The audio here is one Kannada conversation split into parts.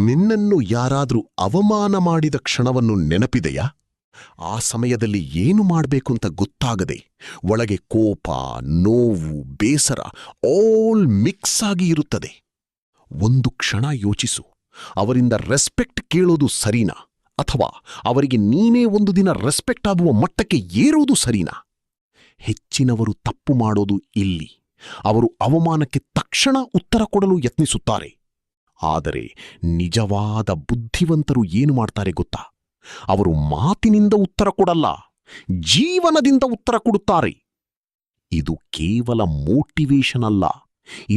ನಿನ್ನನ್ನು ಯಾರಾದ್ರೂ ಅವಮಾನ ಮಾಡಿದ ಕ್ಷಣವನ್ನು ನೆನಪಿದೆಯಾ? ಆ ಸಮಯದಲ್ಲಿ ಏನು ಮಾಡ್ಬೇಕಂತ ಗೊತ್ತಾಗದೆ ಒಳಗೆ ಕೋಪ, ನೋವು, ಬೇಸರ ಆಲ್ ಮಿಕ್ಸ್ ಆಗಿ ಇರುತ್ತದೆ. ಒಂದು ಕ್ಷಣ ಯೋಚಿಸು, ಅವರಿಂದ ರೆಸ್ಪೆಕ್ಟ್ ಕೇಳೋದು ಸರಿನಾ, ಅಥವಾ ಅವರಿಗೆ ನೀನೇ ಒಂದು ದಿನ ರೆಸ್ಪೆಕ್ಟ್ ಆಗುವ ಮಟ್ಟಕ್ಕೆ ಏರೋದು ಸರಿನಾ? ಹೆಚ್ಚಿನವರು ತಪ್ಪು ಮಾಡೋದು ಇಲ್ಲಿ. ಅವರು ಅವಮಾನಕ್ಕೆ ತಕ್ಷಣ ಉತ್ತರ ಕೊಡಲು ಯತ್ನಿಸುತ್ತಾರೆ. ಆದರೆ ನಿಜವಾದ ಬುದ್ಧಿವಂತರು ಏನು ಮಾಡ್ತಾರೆ ಗೊತ್ತಾ? ಅವರು ಮಾತಿನಿಂದ ಉತ್ತರ ಕೊಡಲ್ಲ, ಜೀವನದಿಂದ ಉತ್ತರ ಕೊಡುತ್ತಾರೆ. ಇದು ಕೇವಲ ಮೋಟಿವೇಶನ್ ಅಲ್ಲ,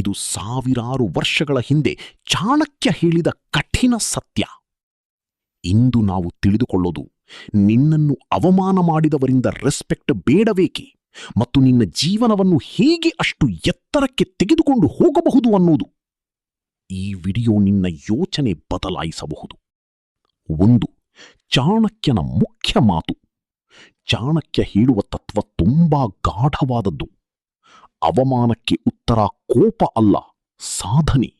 ಇದು ಸಾವಿರಾರು ವರ್ಷಗಳ ಹಿಂದೆ ಚಾಣಕ್ಯ ಹೇಳಿದ ಕಠಿಣ ಸತ್ಯ. ಇಂದು ನಾವು ತಿಳಿದುಕೊಳ್ಳೋದು, ನಿನ್ನನ್ನು ಅವಮಾನ ಮಾಡಿದವರಿಂದ ರೆಸ್ಪೆಕ್ಟ್ ಬೇಡಬೇಕೆ ಮತ್ತು ನಿನ್ನ ಜೀವನವನ್ನು ಹೇಗೆ ಅಷ್ಟು ಎತ್ತರಕ್ಕೆ ತೆಗೆದುಕೊಂಡು ಹೋಗಬಹುದು ಅನ್ನೋದು. ಈ ವಿಡಿಯೋ ನಿನ್ನ ಯೋಚನೆ ಬದಲಾಯಿಸಬಹುದು. 1. ಚಾಣಕ್ಯನ ಮುಖ್ಯ ಮಾತು. ಚಾಣಕ್ಯ ಹೇಳುವ ತತ್ವ ತುಂಬಾ ಗಾಢವಾದದ್ದು. ಅವಮಾನಕ್ಕೆ ಉತ್ತರ ಕೋಪ ಅಲ್ಲ, ಸಾಧನೆ.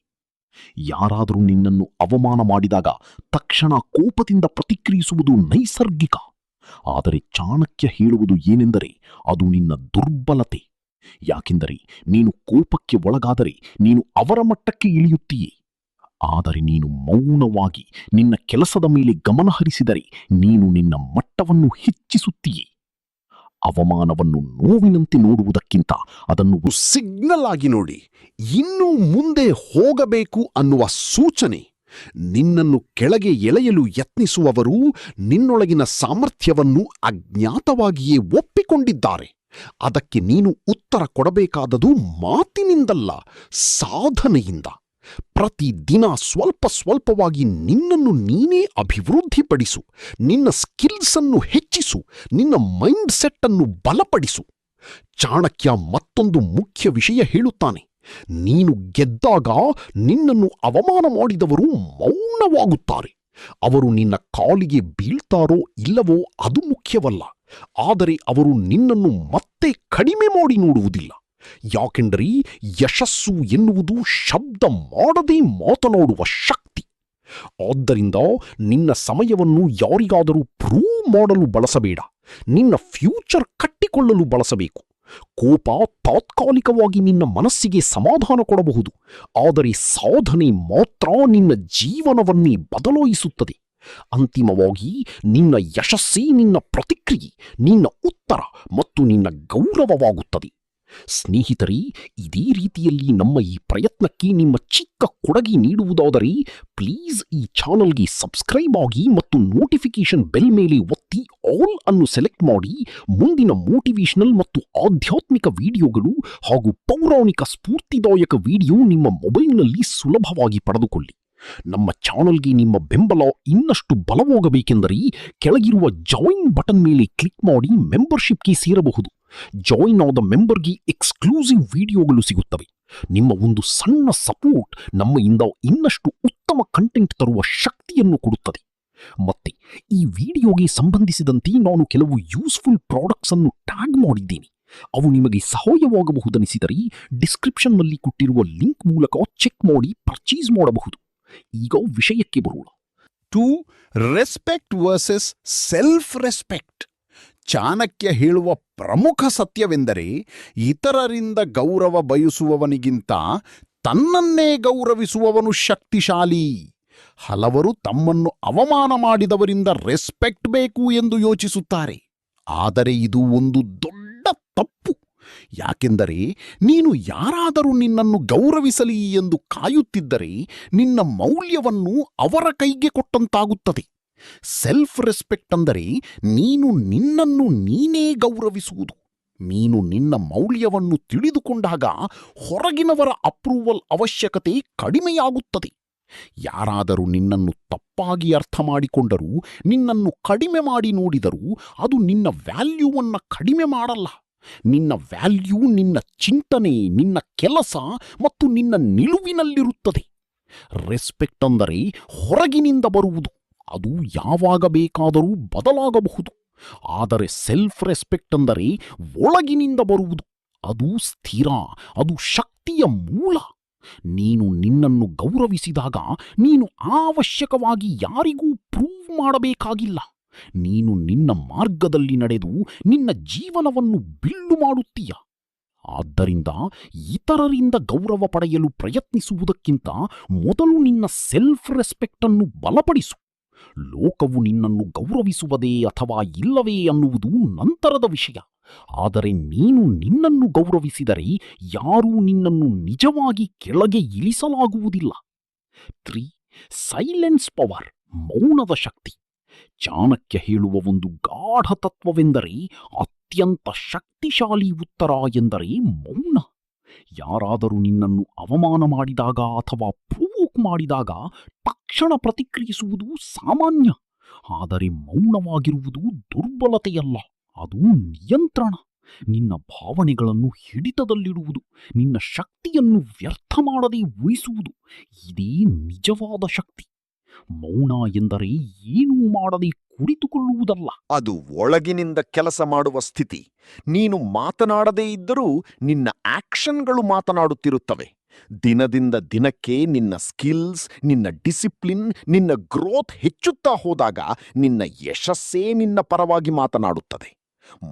ಯಾರಾದರೂ ನಿನ್ನನ್ನು ಅವಮಾನ ಮಾಡಿದಾಗ ತಕ್ಷಣ ಕೋಪದಿಂದ ಪ್ರತಿಕ್ರಿಯಿಸುವುದು ನೈಸರ್ಗಿಕ. ಆದರೆ ಚಾಣಕ್ಯ ಹೇಳುವುದು ಏನೆಂದರೆ, ಅದು ನಿನ್ನ ದುರ್ಬಲತೆ. ಯಾಕೆಂದರೆ ನೀನು ಕೋಪಕ್ಕೆ ಒಳಗಾದರೆ ನೀನು ಅವರ ಮಟ್ಟಕ್ಕೆ ಇಳಿಯುತ್ತೀಯೇ. ಆದರೆ ನೀನು ಮೌನವಾಗಿ ನಿನ್ನ ಕೆಲಸದ ಮೇಲೆ ಗಮನಹರಿಸಿದರೆ ನೀನು ನಿನ್ನ ಮಟ್ಟವನ್ನು ಹೆಚ್ಚಿಸುತ್ತೀಯೇ. ಅವಮಾನವನ್ನು ನೋವಿನಂತೆ ನೋಡುವುದಕ್ಕಿಂತ ಅದನ್ನು ಸಿಗ್ನಲ್ ಆಗಿ ನೋಡಿ, ಇನ್ನೂ ಮುಂದೆ ಹೋಗಬೇಕು ಅನ್ನುವ ಸೂಚನೆ. ನಿನ್ನನ್ನು ಕೆಳಗೆ ಎಳೆಯಲು ಯತ್ನಿಸುವವರು ನಿನ್ನೊಳಗಿನ ಸಾಮರ್ಥ್ಯವನ್ನು ಅಜ್ಞಾತವಾಗಿಯೇ ಒಪ್ಪಿಕೊಂಡಿದ್ದಾರೆ. ಅದಕ್ಕೆ ನೀನು ಉತ್ತರ ಕೊಡಬೇಕಾದದು ಮಾತಿನಿಂದಲ್ಲ, ಸಾಧನೆಯಿಂದ. ಪ್ರತಿದಿನ ಸ್ವಲ್ಪ ಸ್ವಲ್ಪವಾಗಿ ನಿನ್ನನ್ನು ನೀನೇ ಅಭಿವೃದ್ಧಿಪಡಿಸು. ನಿನ್ನ ಸ್ಕಿಲ್ಸ್ ಅನ್ನು ಹೆಚ್ಚಿಸು, ನಿನ್ನ ಮೈಂಡ್ ಸೆಟ್ ಅನ್ನು ಬಲಪಡಿಸು. ಚಾಣಕ್ಯ ಮತ್ತೊಂದು ಮುಖ್ಯ ವಿಷಯ ಹೇಳುತ್ತಾನೆ. ನೀನು ಗೆದ್ದಾಗ ನಿನ್ನನ್ನು ಅವಮಾನ ಮಾಡಿದವರು ಮೌನವಾಗುತ್ತಾರೆ. ಅವರು ನಿನ್ನ ಕಾಲಿಗೆ ಬೀಳ್ತಾರೋ ಇಲ್ಲವೋ ಅದು ಮುಖ್ಯವಲ್ಲ. ಆದರೆ ಅವರು ನಿನ್ನನ್ನು ಮತ್ತೆ ಕಡಿಮೆ ಮಾಡಿ ನೋಡುವುದಿಲ್ಲ. ಯಾಕೆಂದರೆ ಯಶಸ್ಸು ಎನ್ನುವುದು ಶಬ್ದ ಮಾಡದೇ ಮಾತನಾಡುವ ಶಕ್ತಿ. ಆದ್ದರಿಂದ ನಿನ್ನ ಸಮಯವನ್ನು ಯಾರಿಗಾದರೂ ಪ್ರೂವ್ ಮಾಡಲು ಬಳಸಬೇಡ, ನಿನ್ನ ಫ್ಯೂಚರ್ ಕಟ್ಟಿಕೊಳ್ಳಲು ಬಳಸಬೇಕು. ಕೋಪ ತಾತ್ಕಾಲಿಕವಾಗಿ ನಿನ್ನ ಮನಸ್ಸಿಗೆ ಸಮಾಧಾನ ಕೊಡಬಹುದು, ಆದರೆ ಸಾಧನೆ ಮಾತ್ರ ನಿನ್ನ ಜೀವನವನ್ನೇ ಬದಲಾಯಿಸುತ್ತದೆ. ಅಂತಿಮವಾಗಿ ನಿನ್ನ ಯಶಸ್ಸೇ ನಿನ್ನ ಪ್ರತಿಕ್ರಿಯೆ, ನಿನ್ನ ಉತ್ತರ ಮತ್ತು ನಿನ್ನ ಗೌರವವಾಗುತ್ತದೆ. ಸ್ನೇಹಿತರೆ, ಇದೇ ರೀತಿಯಲ್ಲಿ ನಮ್ಮ ಈ ಪ್ರಯತ್ನಕ್ಕೆ ನಿಮ್ಮ ಚಿಕ್ಕ ಕೊಡುಗೆ ನೀಡುವುದಾದರೆ ಪ್ಲೀಸ್ ಈ ಚಾನಲ್ಗೆ ಸಬ್ಸ್ಕ್ರೈಬ್ ಆಗಿ ಮತ್ತು ನೋಟಿಫಿಕೇಶನ್ ಬೆಲ್ ಮೇಲೆ ಒತ್ತಿ ಆಲ್ ಅನ್ನು ಸೆಲೆಕ್ಟ್ ಮಾಡಿ. ಮುಂದಿನ ಮೋಟಿವೇಶನಲ್ ಮತ್ತು ಆಧ್ಯಾತ್ಮಿಕ ವಿಡಿಯೋಗಳು ಹಾಗೂ ಪೌರಾಣಿಕ ಸ್ಫೂರ್ತಿದಾಯಕ ವಿಡಿಯೋ ನಿಮ್ಮ ಮೊಬೈಲ್ನಲ್ಲಿ ಸುಲಭವಾಗಿ ಪಡೆದುಕೊಳ್ಳಿ. ನಮ್ಮ ಚಾನಲ್ಗೆ ನಿಮ್ಮ ಬೆಂಬಲ ಇನ್ನಷ್ಟು ಬಲವಾಗಬೇಕೆಂದರೆ ಕೆಳಗಿರುವ ಜಾಯಿನ್ ಬಟನ್ ಮೇಲೆ ಕ್ಲಿಕ್ ಮಾಡಿ ಮೆಂಬರ್ಶಿಪ್ಗೆ ಸೇರಬಹುದು. ಜಾಯಿನ್ ಆದ ಮೆಂಬರ್ಗೆ ಎಕ್ಸ್ಕ್ಲೂಸಿವ್ ವಿಡಿಯೋಗಳು ಸಿಗುತ್ತವೆ. ನಿಮ್ಮ ಒಂದು ಸಣ್ಣ ಸಪೋರ್ಟ್ ನಮ್ಮಿಂದ ಇನ್ನಷ್ಟು ಉತ್ತಮ ಕಂಟೆಂಟ್ ತರುವ ಶಕ್ತಿಯನ್ನು ಕೊಡುತ್ತದೆ. ಮತ್ತೆ ಈ ವಿಡಿಯೋಗೆ ಸಂಬಂಧಿಸಿದಂತೆ ನಾನು ಕೆಲವು ಯೂಸ್ಫುಲ್ ಪ್ರಾಡಕ್ಟ್ಸ್ ಅನ್ನು ಟ್ಯಾಗ್ ಮಾಡಿದ್ದೇನೆ. ಅವು ನಿಮಗೆ ಸಹಾಯವಾಗಬಹುದೆನಿಸಿದರೆ ಡಿಸ್ಕ್ರಿಪ್ಷನ್ನಲ್ಲಿ ಕೊಟ್ಟಿರುವ ಲಿಂಕ್ ಮೂಲಕ ಚೆಕ್ ಮಾಡಿ ಪರ್ಚೇಸ್ ಮಾಡಬಹುದು. ಈಗ ವಿಷಯಕ್ಕೆ ಬರೋಣ. 2. Respect versus self respect. Chanakya ಹೇಳುವ ಪ್ರಮುಖ ಸತ್ಯವೆಂದರೆ, ಇತರರಿಂದ ಗೌರವ ಬಯಸುವವನಿಗಿಂತ ತನ್ನನ್ನೇ ಗೌರವಿಸುವವನು ಶಕ್ತಿಶಾಲಿ. ಹಲವರು ತಮ್ಮನ್ನು ಅವಮಾನ ಮಾಡಿದವರಿಂದ ರೆಸ್ಪೆಕ್ಟ್ ಬೇಕು ಎಂದು ಯೋಚಿಸುತ್ತಾರೆ. ಆದರೆ ಇದು ಒಂದು ದೊಡ್ಡ ತಪ್ಪು. ಯಾಕೆಂದರೆ ನೀನು ಯಾರಾದರೂ ನಿನ್ನನ್ನು ಗೌರವಿಸಲಿ ಎಂದು ಕಾಯುತ್ತಿದ್ದರೆ ನಿನ್ನ ಮೌಲ್ಯವನ್ನು ಅವರ ಕೈಗೆ ಕೊಟ್ಟಂತಾಗುತ್ತದೆ. ಸೆಲ್ಫ್ ರೆಸ್ಪೆಕ್ಟ್ ಅಂದರೆ ನೀನು ನಿನ್ನನ್ನು ನೀನೇ ಗೌರವಿಸುವುದು. ನೀನು ನಿನ್ನ ಮೌಲ್ಯವನ್ನು ತಿಳಿದುಕೊಂಡಾಗ ಹೊರಗಿನವರ ಅಪ್ರೂವಲ್ ಅವಶ್ಯಕತೆ ಕಡಿಮೆಯಾಗುತ್ತದೆ. ಯಾರಾದರೂ ನಿನ್ನನ್ನು ತಪ್ಪಾಗಿ ಅರ್ಥ ಮಾಡಿಕೊಂಡರೂ, ನಿನ್ನನ್ನು ಕಡಿಮೆ ಮಾಡಿ ನೋಡಿದರೂ ಅದು ನಿನ್ನ ವ್ಯಾಲ್ಯೂವನ್ನು ಕಡಿಮೆ ಮಾಡಲ್ಲ. ನಿನ್ನ ವ್ಯಾಲ್ಯೂ ನಿನ್ನ ಚಿಂತನೆ, ನಿನ್ನ ಕೆಲಸ ಮತ್ತು ನಿನ್ನ ನಿಲುವಿನಲ್ಲಿರುತ್ತದೆ. ರೆಸ್ಪೆಕ್ಟ್ ಅಂದರೆ ಹೊರಗಿನಿಂದ ಬರುವುದು. ಅದು ಯಾವಾಗ ಬೇಕಾದರೂ ಬದಲಾಗಬಹುದು. ಆದರೆ ಸೆಲ್ಫ್ ರೆಸ್ಪೆಕ್ಟ್ ಅಂದರೆ ಒಳಗಿನಿಂದ ಬರುವುದು. ಅದು ಸ್ಥಿರ, ಅದು ಶಕ್ತಿಯ ಮೂಲ. ನೀನು ನಿನ್ನನ್ನು ಗೌರವಿಸಿದಾಗ ನೀನು ಅವಶ್ಯಕವಾಗಿ ಯಾರಿಗೂ ಪ್ರೂವ್ ಮಾಡಬೇಕಾಗಿಲ್ಲ. ನೀನು ನಿನ್ನ ಮಾರ್ಗದಲ್ಲಿ ನಡೆದು ನಿನ್ನ ಜೀವನವನ್ನು ಬಿಲ್ಲು ಮಾಡುತ್ತೀಯ. ಆದ್ದರಿಂದ ಇತರರಿಂದ ಗೌರವ ಪಡೆಯಲು ಪ್ರಯತ್ನಿಸುವುದಕ್ಕಿಂತ ಮೊದಲು ನಿನ್ನ ಸೆಲ್ಫ್ ರೆಸ್ಪೆಕ್ಟ್ ಅನ್ನು ಬಲಪಡಿಸು. ಲೋಕವು ನಿನ್ನನ್ನು ಗೌರವಿಸುವುದೇ ಅಥವಾ ಇಲ್ಲವೇ ಅನ್ನುವುದು ನಂತರದ ವಿಷಯ. ಆದರೆ ನೀನು ನಿನ್ನನ್ನು ಗೌರವಿಸಿದರೆ ಯಾರೂ ನಿನ್ನನ್ನು ನಿಜವಾಗಿ ಕೆಳಗೆ ಇಳಿಸಲಾಗುವುದಿಲ್ಲ. 3. ಸೈಲೆನ್ಸ್ ಪವರ್, ಮೌನದ ಶಕ್ತಿ. ಚಾಣಕ್ಯ ಹೇಳುವ ಒಂದು ಗಾಢ ತತ್ವವೆಂದರೆ ಅತ್ಯಂತ ಶಕ್ತಿಶಾಲಿ ಉತ್ತರ ಎಂದರೆ ಮೌನ. ಯಾರಾದರೂ ನಿನ್ನನ್ನು ಅವಮಾನ ಮಾಡಿದಾಗ ಅಥವಾ ಪ್ರೂವೋಕ್ ಮಾಡಿದಾಗ ತಕ್ಷಣ ಪ್ರತಿಕ್ರಿಯಿಸುವುದು ಸಾಮಾನ್ಯ. ಆದರೆ ಮೌನವಾಗಿರುವುದು ದುರ್ಬಲತೆಯಲ್ಲ, ಅದು ನಿಯಂತ್ರಣ. ನಿನ್ನ ಭಾವನೆಗಳನ್ನು ಹಿಡಿತದಲ್ಲಿಡುವುದು, ನಿನ್ನ ಶಕ್ತಿಯನ್ನು ವ್ಯರ್ಥ ಮಾಡದೆ ಉಳಿಸುವುದು, ಇದೇ ನಿಜವಾದ ಶಕ್ತಿ. ಮೌನ ಎಂದರೆ ಏನೂ ಮಾಡದೆ ಕುಳಿತುಕೊಳ್ಳುವುದಲ್ಲ. ಅದು ಒಳಗಿನಿಂದ ಕೆಲಸ ಮಾಡುವ ಸ್ಥಿತಿ. ನೀನು ಮಾತನಾಡದೇ ಇದ್ದರೂ ನಿನ್ನ ಆಕ್ಷನ್ಗಳು ಮಾತನಾಡುತ್ತಿರುತ್ತವೆ. ದಿನದಿಂದ ದಿನಕ್ಕೆ ನಿನ್ನ ಸ್ಕಿಲ್ಸ್, ನಿನ್ನ ಡಿಸಿಪ್ಲಿನ್, ನಿನ್ನ ಗ್ರೋತ್ ಹೆಚ್ಚುತ್ತಾ ಹೋದಾಗ ನಿನ್ನ ಯಶಸ್ಸೇ ನಿನ್ನ ಪರವಾಗಿ ಮಾತನಾಡುತ್ತದೆ.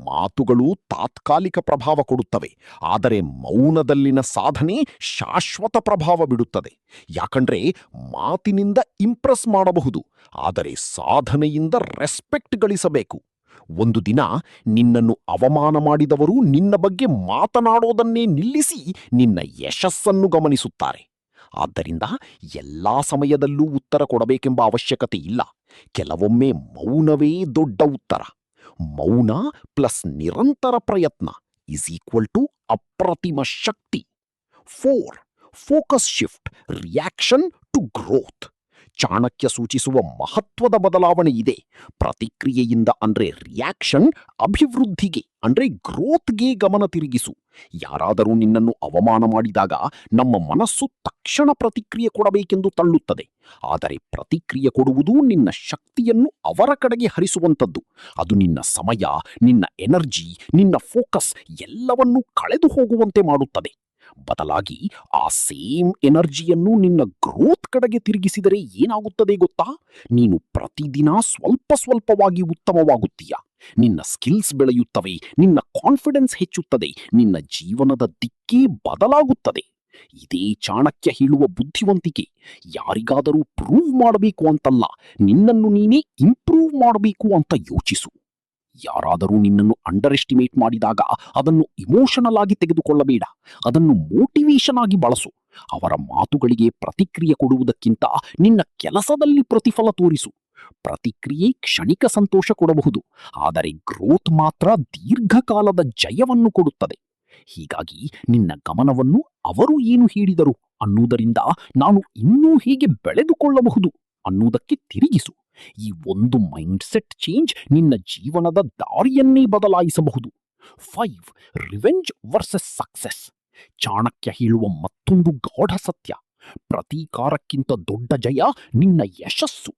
ಮಾತುಗಳು ತಾತ್ಕಾಲಿಕ ಪ್ರಭಾವ ಕೊಡುತ್ತವೆ, ಆದರೆ ಮೌನದಲ್ಲಿನ ಸಾಧನೆ ಶಾಶ್ವತ ಪ್ರಭಾವ ಬಿಡುತ್ತದೆ. ಯಾಕಂದ್ರೆ ಮಾತಿನಿಂದ ಇಂಪ್ರೆಸ್ ಮಾಡಬಹುದು, ಆದರೆ ಸಾಧನೆಯಿಂದ ರೆಸ್ಪೆಕ್ಟ್ ಗಳಿಸಬೇಕು. ಒಂದು ದಿನ ನಿನ್ನನ್ನು ಅವಮಾನ ಮಾಡಿದವರು ನಿನ್ನ ಬಗ್ಗೆ ಮಾತನಾಡೋದನ್ನೇ ನಿಲ್ಲಿಸಿ ನಿನ್ನ ಯಶಸ್ಸನ್ನು ಗಮನಿಸುತ್ತಾರೆ. ಆದ್ದರಿಂದ ಎಲ್ಲಾ ಸಮಯದಲ್ಲೂ ಉತ್ತರ ಕೊಡಬೇಕೆಂಬ ಅವಶ್ಯಕತೆ ಇಲ್ಲ. ಕೆಲವೊಮ್ಮೆ ಮೌನವೇ ದೊಡ್ಡ ಉತ್ತರ. ಮೌನ ಪ್ಲಸ್ ನಿರಂತರ ಪ್ರಯತ್ನ = ಅಪ್ರತಿಮ ಶಕ್ತಿ. 4. Focus shift, reaction to growth. Chanakya ಸೂಚಿಸುವ ಮಹತ್ವದ ಬದಲಾವಣೆ ಇದೆ. ಪ್ರತಿಕ್ರಿಯೆಯಿಂದ ಅಂದ್ರೆ ರಿಯಾಕ್ಷನ್, ಅಭಿವೃದ್ಧಿಗೆ ಅಂದ್ರೆ ಗ್ರೋತ್ಗೆ ಗಮನ ತಿರುಗಿಸು. ಯಾರಾದರೂ ನಿನ್ನನ್ನು ಅವಮಾನ ಮಾಡಿದಾಗ ನಮ್ಮ ಮನಸ್ಸು ತಕ್ಷಣ ಪ್ರತಿಕ್ರಿಯೆ ಕೊಡಬೇಕೆಂದು ತಳ್ಳುತ್ತದೆ. ಆದರೆ ಪ್ರತಿಕ್ರಿಯೆ ಕೊಡುವುದು ನಿನ್ನ ಶಕ್ತಿಯನ್ನು ಅವರ ಕಡೆಗೆ ಹರಿಸುವಂಥದ್ದು. ಅದು ನಿನ್ನ ಸಮಯ, ನಿನ್ನ ಎನರ್ಜಿ, ನಿನ್ನ ಫೋಕಸ್ ಎಲ್ಲವನ್ನೂ ಕಳೆದು ಹೋಗುವಂತೆ ಮಾಡುತ್ತದೆ. ಬದಲಾಗಿ ಆ ಸೇಮ್ ಎನರ್ಜಿಯನ್ನು ನಿನ್ನ ಗ್ರೋತ್ ಕಡೆಗೆ ತಿರುಗಿಸಿದರೆ ಏನಾಗುತ್ತದೆ ಗೊತ್ತಾ? ನೀನು ಪ್ರತಿದಿನ ಸ್ವಲ್ಪ ಸ್ವಲ್ಪವಾಗಿ ಉತ್ತಮವಾಗುತ್ತೀಯ. ನಿನ್ನ ಸ್ಕಿಲ್ಸ್ ಬೆಳೆಯುತ್ತವೆ, ನಿನ್ನ ಕಾನ್ಫಿಡೆನ್ಸ್ ಹೆಚ್ಚುತ್ತದೆ, ನಿನ್ನ ಜೀವನದ ದಿಕ್ಕೇ ಬದಲಾಗುತ್ತದೆ. ಇದೇ ಚಾಣಕ್ಯ ಹೇಳುವ ಬುದ್ಧಿವಂತಿಕೆ. ಯಾರಿಗಾದರೂ ಪ್ರೂವ್ ಮಾಡಬೇಕು ಅಂತಲ್ಲ, ನಿನ್ನನ್ನು ನೀನೇ ಇಂಪ್ರೂವ್ ಮಾಡಬೇಕು ಅಂತ ಯೋಚಿಸು. ಯಾರಾದರೂ ನಿನ್ನನ್ನು ಅಂಡರ್ ಎಸ್ಟಿಮೇಟ್ ಮಾಡಿದಾಗ ಅದನ್ನು ಇಮೋಷನಲ್ ಆಗಿ ತೆಗೆದುಕೊಳ್ಳಬೇಡ, ಅದನ್ನು ಮೋಟಿವೇಶನ್ ಆಗಿ ಬಳಸು. ಅವರ ಮಾತುಗಳಿಗೆ ಪ್ರತಿಕ್ರಿಯೆ ಕೊಡುವುದಕ್ಕಿಂತ ನಿನ್ನ ಕೆಲಸದಲ್ಲಿ ಪ್ರತಿಫಲ ತೋರಿಸು. ಪ್ರತಿಕ್ರಿಯೆ ಕ್ಷಣಿಕ ಸಂತೋಷ ಕೊಡಬಹುದು, ಆದರೆ ಗ್ರೋತ್ ಮಾತ್ರ ದೀರ್ಘಕಾಲದ ಜಯವನ್ನು ಕೊಡುತ್ತದೆ. ಹೀಗಾಗಿ ನಿನ್ನ ಗಮನವನ್ನು ಅವರು ಏನು ಹೇಳಿದರು ಅನ್ನುವುದರಿಂದ ನಾನು ಇನ್ನೂ ಹೇಗೆ ಬೆಳೆದುಕೊಳ್ಳಬಹುದು ಅನ್ನುವುದಕ್ಕೆ ತಿರುಗಿಸು. ಈ ಒಂದು ಮೈಂಡ್ಸೆಟ್ ಚೇಂಜ್ ನಿನ್ನ ಜೀವನದ ದಾರಿಯನ್ನೇ ಬದಲಾಯಿಸಬಹುದು. 5. Revenge versus success. ಚಾಣಕ್ಯ ಹೇಳುವ ಮತ್ತೊಂದು ಗಾಢ ಸತ್ಯ. ಪ್ರತೀಕಾರಕ್ಕಿಂತ ದೊಡ್ಡ ಜಯ ನಿನ್ನ ಯಶಸ್ಸು.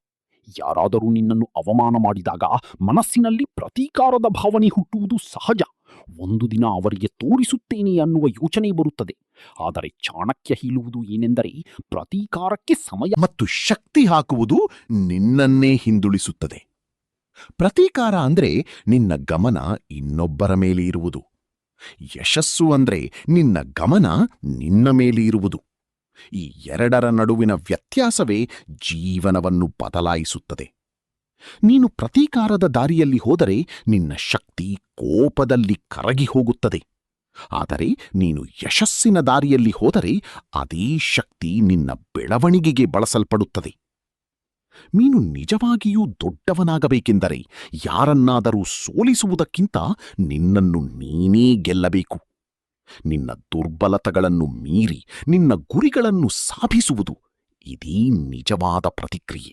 ಯಾರಾದರೂ ನಿನ್ನನ್ನು ಅವಮಾನ ಮಾಡಿದಾಗ ಮನಸ್ಸಿನಲ್ಲಿ ಪ್ರತೀಕಾರದ ಭಾವನೆ ಹುಟ್ಟುವುದು ಸಹಜ. ಒಂದು ದಿನ ಅವರಿಗೆ ತೋರಿಸುತ್ತೇನೆ ಅನ್ನುವ ಯೋಚನೆ ಬರುತ್ತದೆ. ಆದರೆ ಚಾಣಕ್ಯ ಹೇಳುವುದು ಏನೆಂದರೆ, ಪ್ರತೀಕಾರಕ್ಕೆ ಸಮಯ ಮತ್ತು ಶಕ್ತಿ ಹಾಕುವುದು ನಿನ್ನನ್ನೇ ಹಿಂದುಳಿಸುತ್ತದೆ. ಪ್ರತೀಕಾರ ಅಂದ್ರೆ ನಿನ್ನ ಗಮನ ಇನ್ನೊಬ್ಬರ ಮೇಲೆ ಇರುವುದು. ಯಶಸ್ಸು ಅಂದ್ರೆ ನಿನ್ನ ಗಮನ ನಿನ್ನ ಮೇಲೆ ಇರುವುದು. ಈ ಎರಡರ ನಡುವಿನ ವ್ಯತ್ಯಾಸವೇ ಜೀವನವನ್ನು ಬದಲಾಯಿಸುತ್ತದೆ. ನೀನು ಪ್ರತೀಕಾರದ ದಾರಿಯಲ್ಲಿ ಹೋದರೆ ನಿನ್ನ ಶಕ್ತಿ ಕೋಪದಲ್ಲಿ ಕರಗಿ ಹೋಗುತ್ತದೆ. ಆದರೆ ನೀನು ಯಶಸ್ಸಿನ ದಾರಿಯಲ್ಲಿ ಹೋದರೆ ಅದೇ ಶಕ್ತಿ ನಿನ್ನ ಬೆಳವಣಿಗೆಗೆ ಬಳಸಲ್ಪಡುತ್ತದೆ. ನೀನು ನಿಜವಾಗಿಯೂ ದೊಡ್ಡವನಾಗಬೇಕೆಂದರೆ ಯಾರನ್ನಾದರೂ ಸೋಲಿಸುವುದಕ್ಕಿಂತ ನಿನ್ನನ್ನು ನೀನೇ ಗೆಲ್ಲಬೇಕು. ನಿನ್ನ ದುರ್ಬಲತೆಗಳನ್ನು ಮೀರಿ ನಿನ್ನ ಗುರಿಗಳನ್ನು ಸಾಧಿಸುವುದು ಇದೇ ನಿಜವಾದ ಪ್ರತಿಕ್ರಿಯೆ.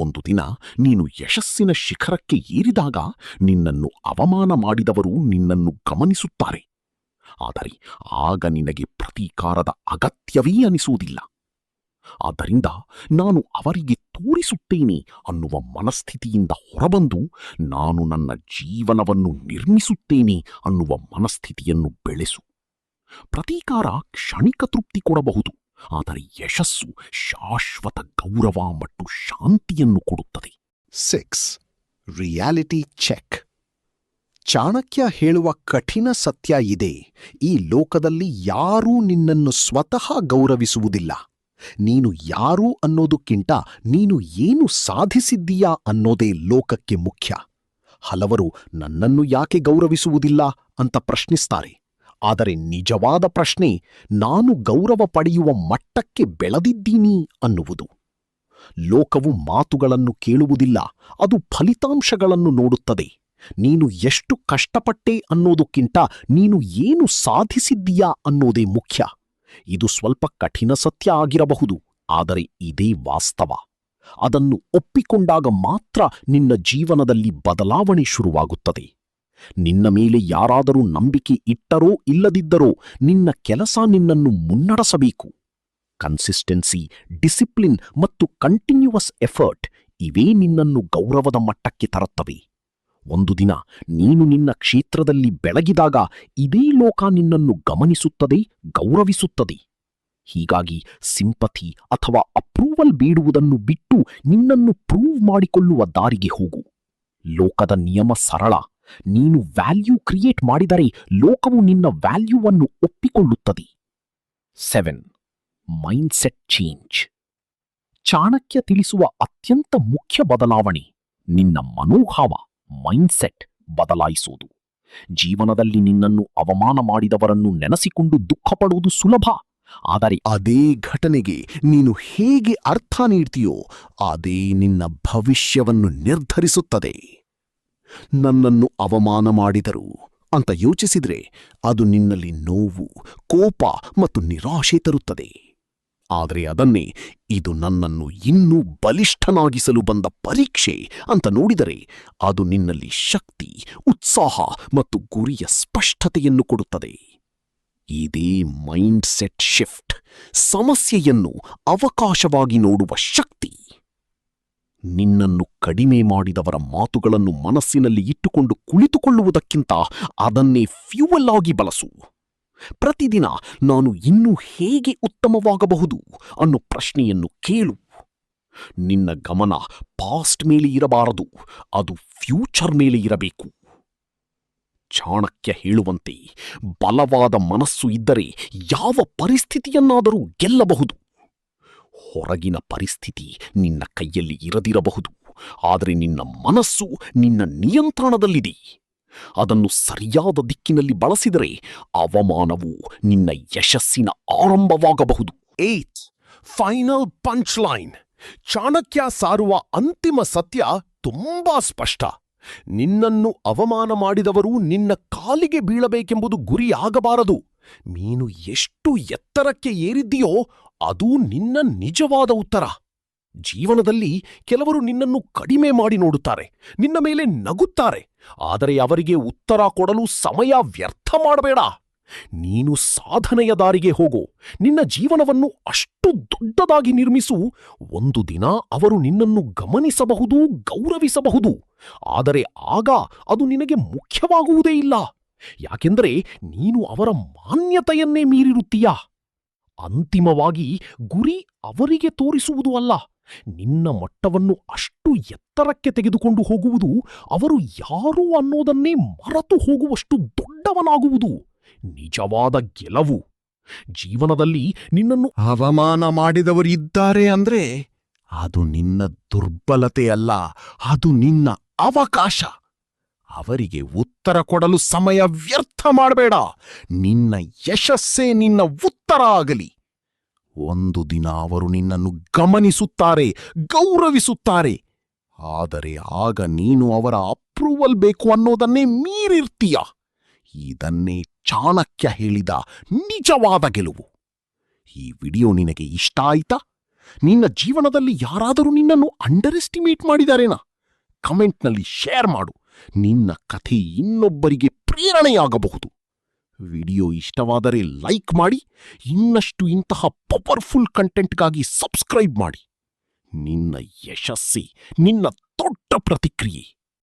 ಒಂದು ದಿನ ನೀನು ಯಶಸ್ಸಿನ ಶಿಖರಕ್ಕೆ ಏರಿದಾಗ ನಿನ್ನನ್ನು ಅವಮಾನ ಮಾಡಿದವರು ನಿನ್ನನ್ನು ಗಮನಿಸುತ್ತಾರೆ. ಆದರೆ ಆಗ ನಿನಗೆ ಪ್ರತೀಕಾರದ ಅಗತ್ಯವೇ ಅನಿಸುವುದಿಲ್ಲ. ಆದ್ದರಿಂದ ನಾನು ಅವರಿಗೆ ತೋರಿಸುತ್ತೇನೆ ಅನ್ನುವ ಮನಸ್ಥಿತಿಯಿಂದ ಹೊರಬಂದು ನಾನು ನನ್ನ ಜೀವನವನ್ನು ನಿರ್ಮಿಸುತ್ತೇನೆ ಅನ್ನುವ ಮನಸ್ಥಿತಿಯನ್ನು ಬೆಳೆಸು. ಪ್ರತೀಕಾರ ಕ್ಷಣಿಕ ತೃಪ್ತಿ ಕೊಡಬಹುದು, ಆದರೆ ಯಶಸ್ಸು ಶಾಶ್ವತ ಗೌರವ ಮತ್ತು ಶಾಂತಿಯನ್ನು ಕೊಡುತ್ತದೆ. 6. Reality check. ಚಾಣಕ್ಯ ಹೇಳುವ ಕಠಿಣ ಸತ್ಯ ಇದೆ. ಈ ಲೋಕದಲ್ಲಿ ಯಾರೂ ನಿನ್ನನ್ನು ಸ್ವತಃ ಗೌರವಿಸುವುದಿಲ್ಲ. ನೀನು ಯಾರು ಅನ್ನೋದಕ್ಕಿಂತ ನೀನು ಏನು ಸಾಧಿಸಿದ್ದೀಯಾ ಅನ್ನೋದೇ ಲೋಕಕ್ಕೆ ಮುಖ್ಯ. ಹಲವರು ನನ್ನನ್ನು ಯಾಕೆ ಗೌರವಿಸುವುದಿಲ್ಲ ಅಂತ ಪ್ರಶ್ನಿಸ್ತಾರೆ. ಆದರೆ ನಿಜವಾದ ಪ್ರಶ್ನೆ ನಾನು ಗೌರವ ಪಡೆಯುವ ಮಟ್ಟಕ್ಕೆ ಬೆಳೆದಿದ್ದೀನಿ ಅನ್ನುವುದು. ಲೋಕವು ಮಾತುಗಳನ್ನು ಕೇಳುವುದಿಲ್ಲ, ಅದು ಫಲಿತಾಂಶಗಳನ್ನು ನೋಡುತ್ತದೆ. ನೀನು ಎಷ್ಟು ಕಷ್ಟಪಟ್ಟೆ ಅನ್ನೋದಕ್ಕಿಂತ ನೀನು ಏನು ಸಾಧಿಸಿದ್ದೀಯಾ ಅನ್ನೋದೇ ಮುಖ್ಯ. ಇದು ಸ್ವಲ್ಪ ಕಠಿಣ ಸತ್ಯ ಆಗಿರಬಹುದು, ಆದರೆ ಇದೇ ವಾಸ್ತವ. ಅದನ್ನು ಒಪ್ಪಿಕೊಂಡಾಗ ಮಾತ್ರ ನಿನ್ನ ಜೀವನದಲ್ಲಿ ಬದಲಾವಣೆ ಶುರುವಾಗುತ್ತದೆ. ನಿನ್ನ ಮೇಲೆ ಯಾರಾದರೂ ನಂಬಿಕೆ ಇಟ್ಟರೋ ಇಲ್ಲದಿದ್ದರೋ ನಿನ್ನ ಕೆಲಸ ನಿನ್ನನ್ನು ಮುನ್ನಡೆಸಬೇಕು. ಕನ್ಸಿಸ್ಟೆನ್ಸಿ, ಡಿಸಿಪ್ಲಿನ್ ಮತ್ತು ಕಂಟಿನ್ಯೂವಸ್ ಎಫರ್ಟ್ ಇವೇ ನಿನ್ನನ್ನು ಗೌರವದ ಮಟ್ಟಕ್ಕೆ ತರುತ್ತವೆ. ಒಂದು ದಿನ ನೀನು ನಿನ್ನ ಕ್ಷೇತ್ರದಲ್ಲಿ ಬೆಳಗಿದಾಗ ಇದೇ ಲೋಕ ನಿನ್ನನ್ನು ಗಮನಿಸುತ್ತದೆ, ಗೌರವಿಸುತ್ತದೆ. ಹೀಗಾಗಿ ಸಿಂಪಥಿ ಅಥವಾ ಅಪ್ರೂವಲ್ ಬೇಡುವುದನ್ನು ಬಿಟ್ಟು ನಿನ್ನನ್ನು ಪ್ರೂವ್ ಮಾಡಿಕೊಳ್ಳುವ ದಾರಿಗೆ ಹೋಗು. ಲೋಕದ ನಿಯಮ ಸರಳ. ನೀನು ವ್ಯಾಲ್ಯೂ ಕ್ರಿಯೇಟ್ ಮಾಡಿದರೆ ಲೋಕವು ನಿನ್ನ ವ್ಯಾಲ್ಯೂವನ್ನು ಒಪ್ಪಿಕೊಳ್ಳುತ್ತದೆ. 7. Mindset change. ಚಾಣಕ್ಯ ತಿಳಿಸುವ ಅತ್ಯಂತ ಮುಖ್ಯ ಬದಲಾವಣೆ ನಿನ್ನ ಮನೋಭಾವ, ಮೈಂಡ್ಸೆಟ್ ಬದಲಾಯಿಸುವುದು. ಜೀವನದಲ್ಲಿ ನಿನ್ನನ್ನು ಅವಮಾನ ಮಾಡಿದವರನ್ನು ನೆನೆಸಿಕೊಂಡು ದುಃಖಪಡುವುದು ಸುಲಭ. ಆದರೆ ಅದೇ ಘಟನೆಗೆ ನೀನು ಹೇಗೆ ಅರ್ಥ ನೀಡ್ತೀಯೋ ಅದೇ ನಿನ್ನ ಭವಿಷ್ಯವನ್ನು ನಿರ್ಧರಿಸುತ್ತದೆ. ನನ್ನನ್ನು ಅವಮಾನ ಮಾಡಿದರು ಅಂತ ಯೋಚಿಸಿದ್ರೆ ಅದು ನಿನ್ನಲ್ಲಿ ನೋವು, ಕೋಪ ಮತ್ತು ನಿರಾಶೆ ತರುತ್ತದೆ. ಆದರೆ ಅದನ್ನೇ ಇದು ನನ್ನನ್ನು ಇನ್ನೂ ಬಲಿಷ್ಠನಾಗಿಸಲು ಬಂದ ಪರೀಕ್ಷೆ ಅಂತ ನೋಡಿದರೆ ಅದು ನಿನ್ನಲ್ಲಿ ಶಕ್ತಿ, ಉತ್ಸಾಹ ಮತ್ತು ಗುರಿಯ ಸ್ಪಷ್ಟತೆಯನ್ನು ಕೊಡುತ್ತದೆ. ಇದೇ ಮೈಂಡ್ ಸೆಟ್ ಶಿಫ್ಟ್, ಸಮಸ್ಯೆಯನ್ನು ಅವಕಾಶವಾಗಿ ನೋಡುವ ಶಕ್ತಿ. ನಿನ್ನನ್ನು ಕಡಿಮೆ ಮಾಡಿದವರ ಮಾತುಗಳನ್ನು ಮನಸ್ಸಿನಲ್ಲಿ ಇಟ್ಟುಕೊಂಡು ಕುಳಿತುಕೊಳ್ಳುವುದಕ್ಕಿಂತ ಅದನ್ನೇ ಫ್ಯೂಯಲ್ ಆಗಿ ಬಳಸು. ಪ್ರತಿದಿನ ನಾನು ಇನ್ನೂ ಹೇಗೆ ಉತ್ತಮವಾಗಬಹುದು ಅನ್ನೋ ಪ್ರಶ್ನೆಯನ್ನು ಕೇಳು. ನಿನ್ನ ಗಮನ ಪಾಸ್ಟ್ ಮೇಲೆ ಇರಬಾರದು, ಅದು ಫ್ಯೂಚರ್ ಮೇಲೆ ಇರಬೇಕು. ಚಾಣಕ್ಯ ಹೇಳುವಂತೆ ಬಲವಾದ ಮನಸ್ಸು ಇದ್ದರೆ ಯಾವ ಪರಿಸ್ಥಿತಿಯನ್ನಾದರೂ ಗೆಲ್ಲಬಹುದು. ಹೊರಗಿನ ಪರಿಸ್ಥಿತಿ ನಿನ್ನ ಕೈಯಲ್ಲಿ ಇರದಿರಬಹುದು, ಆದರೆ ನಿನ್ನ ಮನಸ್ಸು ನಿನ್ನ ನಿಯಂತ್ರಣದಲ್ಲಿದೆ. ಅದನ್ನು ಸರಿಯಾದ ದಿಕ್ಕಿನಲ್ಲಿ ಬಳಸಿದರೆ ಅವಮಾನವು ನಿನ್ನ ಯಶಸ್ಸಿನ ಆರಂಭವಾಗಬಹುದು. 8. Final punch line. ಚಾಣಕ್ಯ ಸಾರುವ ಅಂತಿಮ ಸತ್ಯ ತುಂಬಾ ಸ್ಪಷ್ಟ. ನಿನ್ನನ್ನು ಅವಮಾನ ಮಾಡಿದವರು ನಿನ್ನ ಕಾಲಿಗೆ ಬೀಳಬೇಕೆಂಬುದು ಗುರಿಯಾಗಬಾರದು. ನೀನು ಎಷ್ಟು ಎತ್ತರಕ್ಕೆ ಏರಿದ್ದೀಯೋ ಅದು ನಿನ್ನ ನಿಜವಾದ ಉತ್ತರ. ಜೀವನದಲ್ಲಿ ಕೆಲವರು ನಿನ್ನನ್ನು ಕಡಿಮೆ ಮಾಡಿ ನೋಡುತ್ತಾರೆ, ನಿನ್ನ ಮೇಲೆ ನಗುತ್ತಾರೆ. ಆದರೆ ಅವರಿಗೆ ಉತ್ತರ ಕೊಡಲು ಸಮಯ ವ್ಯರ್ಥ ಮಾಡಬೇಡ. ನೀನು ಸಾಧನೆಯ ದಾರಿಗೆ ಹೋಗೋ, ನಿನ್ನ ಜೀವನವನ್ನು ಅಷ್ಟು ದೊಡ್ಡದಾಗಿ ನಿರ್ಮಿಸು. ಒಂದು ದಿನ ಅವರು ನಿನ್ನನ್ನು ಗಮನಿಸಬಹುದು, ಗೌರವಿಸಬಹುದು. ಆದರೆ ಆಗ ಅದು ನಿನಗೆ ಮುಖ್ಯವಾಗುವುದೇ ಇಲ್ಲ, ಯಾಕೆಂದರೆ ನೀನು ಅವರ ಮಾನ್ಯತೆಯನ್ನೇ ಮೀರಿರುತ್ತೀಯ. ಅಂತಿಮವಾಗಿ ಗುರಿ ಅವರಿಗೆ ತೋರಿಸುವುದು ಅಲ್ಲ, ನಿನ್ನ ಮಟ್ಟವನ್ನು ಅಷ್ಟು ಎತ್ತರಕ್ಕೆ ತೆಗೆದುಕೊಂಡು ಹೋಗುವುದು. ಅವರು ಯಾರು ಅನ್ನೋದನ್ನೇ ಮರೆತು ಹೋಗುವಷ್ಟು ದೊಡ್ಡವನಾಗುವುದು ನಿಜವಾದ ಗೆಲುವು. ಜೀವನದಲ್ಲಿ ನಿನ್ನನ್ನು ಅವಮಾನ ಮಾಡಿದವರಿದ್ದಾರೆ ಅಂದ್ರೆ ಅದು ನಿನ್ನ ದುರ್ಬಲತೆ ಅಲ್ಲ, ಅದು ನಿನ್ನ ಅವಕಾಶ. ಅವರಿಗೆ ಉತ್ತರ ಕೊಡಲು ಸಮಯ ವ್ಯರ್ಥ ಮಾಡಬೇಡ. ನಿನ್ನ ಯಶಸ್ಸೇ ನಿನ್ನ ಉತ್ತರ ಆಗಲಿ. ಒಂದು ದಿನ ಅವರು ನಿನ್ನನ್ನು ಗಮನಿಸುತ್ತಾರೆ, ಗೌರವಿಸುತ್ತಾರೆ. ಆದರೆ ಆಗ ನೀನು ಅವರ ಅಪ್ರೂವಲ್ ಬೇಕು ಅನ್ನೋದನ್ನೇ ಮೀರಿರ್ತೀಯ. ಇದನ್ನೇ ಚಾಣಕ್ಯ ಹೇಳಿದ ನಿಜವಾದ ಗೆಲುವು. ಈ ವಿಡಿಯೋ ನಿನಗೆ ಇಷ್ಟ ಆಯ್ತಾ? ನಿನ್ನ ಜೀವನದಲ್ಲಿ ಯಾರಾದರೂ ನಿನ್ನನ್ನು ಅಂಡರ್ ಎಸ್ಟಿಮೇಟ್ ಮಾಡಿದಾರೇನಾ? ಕಮೆಂಟ್ನಲ್ಲಿ ಶೇರ್ ಮಾಡು. ನಿನ್ನ ಕಥೆ ಇನ್ನೊಬ್ಬರಿಗೆ ಪ್ರೇರಣೆಯಾಗಬಹುದು. ವಿಡಿಯೋ ಇಷ್ಟವಾದರೆ ಲೈಕ್ ಮಾಡಿ. ಇನ್ನಷ್ಟು ಇಂತಹ ಪವರ್ಫುಲ್ ಕಂಟೆಂಟ್ಗಾಗಿ ಸಬ್ಸ್ಕ್ರೈಬ್ ಮಾಡಿ. ನಿನ್ನ ಯಶಸ್ಸೇ ನಿನ್ನ ದೊಡ್ಡ ಪ್ರತಿಕ್ರಿಯೆ.